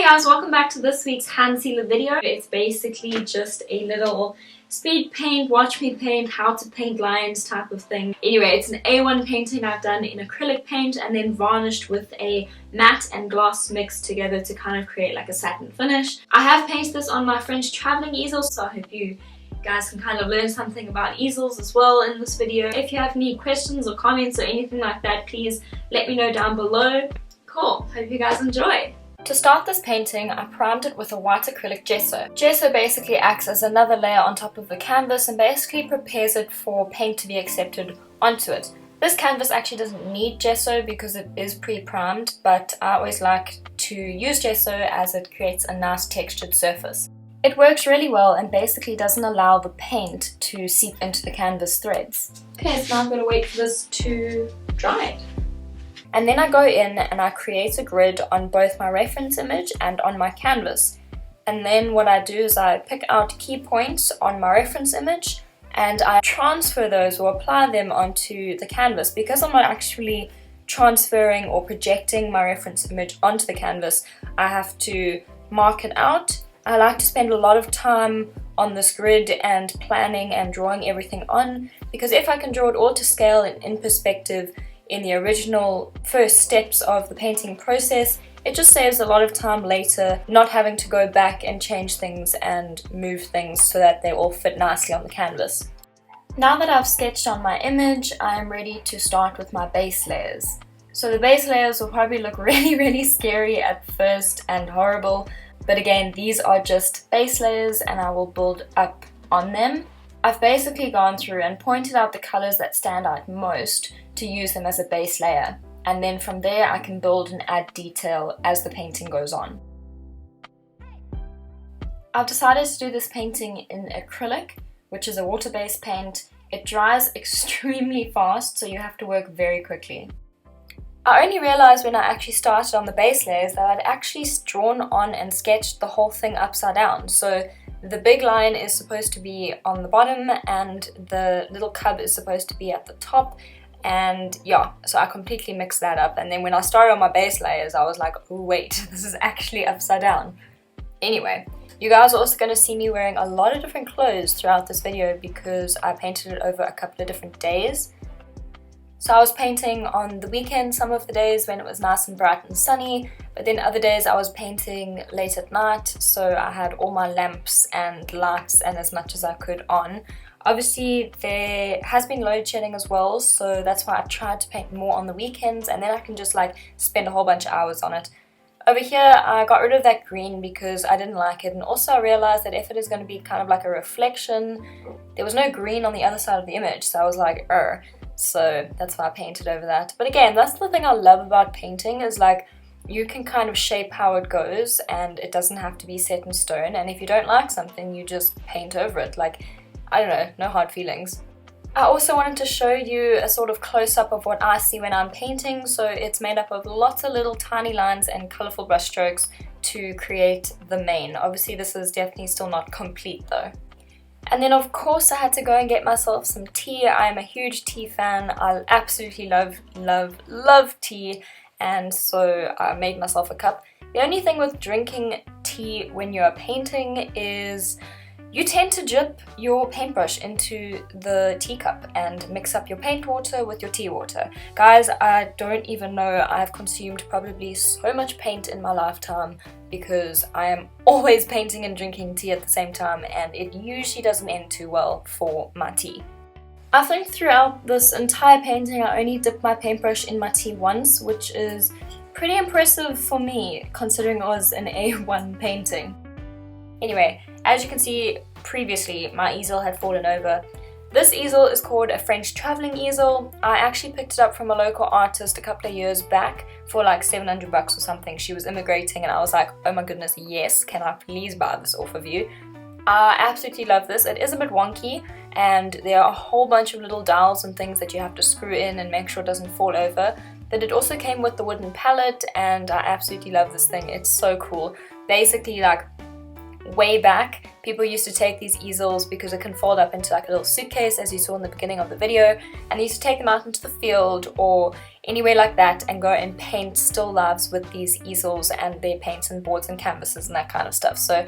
guys, welcome back to this week's HanSelah video. It's basically just a little speed paint, watch me paint, how to paint lions type of thing. Anyway, it's an A1 painting I've done in acrylic paint and then varnished with a matte and gloss mixed together to kind of create like a satin finish. I have painted this on my French traveling easel, so I hope you guys can kind of learn something about easels as well in this video. If you have any questions or comments or anything like that, please let me know down below. Cool, hope you guys enjoy. To start this painting, I primed it with a white acrylic gesso. Gesso basically acts as another layer on top of the canvas and basically prepares it for paint to be accepted onto it. This canvas actually doesn't need gesso because it is pre-primed, but I always like to use gesso as it creates a nice textured surface. It works really well and basically doesn't allow the paint to seep into the canvas threads. Okay, so now I'm going to wait for this to dry. And then I go in and I create a grid on both my reference image and on my canvas. And then what I do is I pick out key points on my reference image and I transfer those or apply them onto the canvas. Because I'm not actually transferring or projecting my reference image onto the canvas, I have to mark it out. I like to spend a lot of time on this grid and planning and drawing everything on, because if I can draw it all to scale and in perspective in the original first steps of the painting process, it just saves a lot of time later not having to go back and change things and move things so that they all fit nicely on the canvas. Now that I've sketched on my image, I am ready to start with my base layers. So the base layers will probably look really scary at first and horrible, but again, these are just base layers and I will build up on them. I've basically gone through and pointed out the colors that stand out most to use them as a base layer, and then from there I can build and add detail as the painting goes on. I've decided to do this painting in acrylic, which is a water-based paint. It dries extremely fast, so you have to work very quickly. I only realized when I actually started on the base layers that I'd actually drawn on and sketched the whole thing upside down. So the big line is supposed to be on the bottom and the little cub is supposed to be at the top, and yeah, so I completely mixed that up. And then when I started on my base layers, I was like, oh wait, this is actually upside down. Anyway, you guys are also going to see me wearing a lot of different clothes throughout this video because I painted it over a couple of different days. So I was painting on the weekend some of the days when it was nice and bright and sunny, but then other days I was painting late at night, so I had all my lamps and lights and as much as I could on. Obviously there has been load shedding as well, so that's why I tried to paint more on the weekends and then I can just like spend a whole bunch of hours on it. Over here I got rid of that green because I didn't like it, and also I realized that if it is going to be kind of like a reflection, there was no green on the other side of the image, so I was like, so that's why I painted over that. But again, that's the thing I love about painting, is like you can kind of shape how it goes and it doesn't have to be set in stone, and if you don't like something you just paint over it. Like, I don't know, no hard feelings. I also wanted to show you a sort of close-up of what I see when I'm painting, so it's made up of lots of little tiny lines and colourful brush strokes to create the main. Obviously this is definitely still not complete though. And then of course I had to go and get myself some tea. I am a huge tea fan. I absolutely love tea, and so I made myself a cup. The only thing with drinking tea when you're painting is you tend to dip your paintbrush into the teacup and mix up your paint water with your tea water. Guys, I don't even know, I've consumed probably so much paint in my lifetime because I am always painting and drinking tea at the same time, and it usually doesn't end too well for my tea. I think throughout this entire painting I only dipped my paintbrush in my tea once, which is pretty impressive for me considering it was an A1 painting. Anyway, as you can see previously, my easel had fallen over. This easel is called a French Traveling Easel. I actually picked it up from a local artist a couple of years back for like 700 bucks or something. She was immigrating and I was like, oh my goodness, yes, can I please buy this off of you? I absolutely love this. It is a bit wonky and there are a whole bunch of little dowels and things that you have to screw in and make sure it doesn't fall over. But it also came with the wooden palette and I absolutely love this thing. It's so cool. Basically, like, way back, people used to take these easels because it can fold up into like a little suitcase, as you saw in the beginning of the video, and they used to take them out into the field or anywhere like that and go and paint still lives with these easels and their paints and boards and canvases and that kind of stuff. So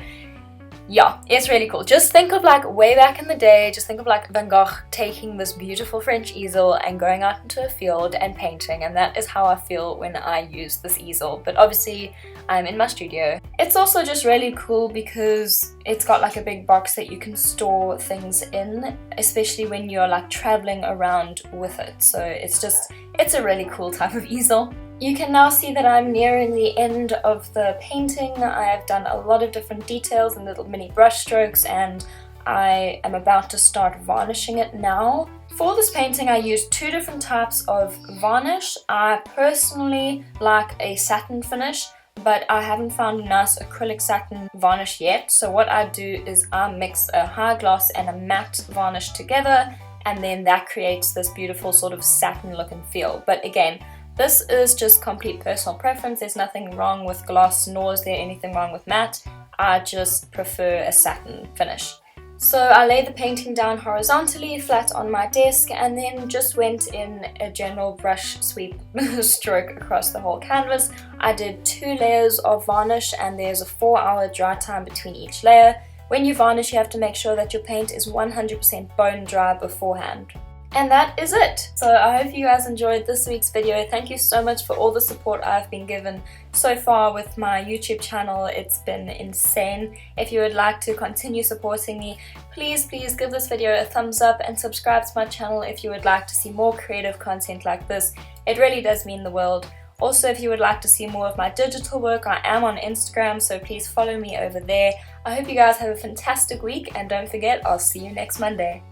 yeah, it's really cool. Just think of like way back in the day, just think of like Van Gogh taking this beautiful French easel and going out into a field and painting, and that is how I feel when I use this easel. But obviously I'm in my studio. It's also just really cool because it's got like a big box that you can store things in, especially when you're like traveling around with it. So it's a really cool type of easel. You can now see that I'm nearing the end of the painting. I have done a lot of different details and little mini brush strokes, and I am about to start varnishing it now. For this painting I used two different types of varnish. I personally like a satin finish, but I haven't found a nice acrylic satin varnish yet. So what I do is I mix a high gloss and a matte varnish together, and then that creates this beautiful sort of satin look and feel. But again, this is just complete personal preference. There's nothing wrong with gloss, nor is there anything wrong with matte. I just prefer a satin finish. So I laid the painting down horizontally, flat on my desk, and then just went in a general brush sweep stroke across the whole canvas. I did 2 layers of varnish, and there's a 4-hour dry time between each layer. When you varnish, you have to make sure that your paint is 100% bone dry beforehand. And that is it. So I hope you guys enjoyed this week's video. Thank you so much for all the support I've been given so far with my YouTube channel. It's been insane. If you would like to continue supporting me, please give this video a thumbs up and subscribe to my channel if you would like to see more creative content like this. It really does mean the world. Also, if you would like to see more of my digital work, I am on Instagram, so please follow me over there. I hope you guys have a fantastic week, and don't forget, I'll see you next Monday.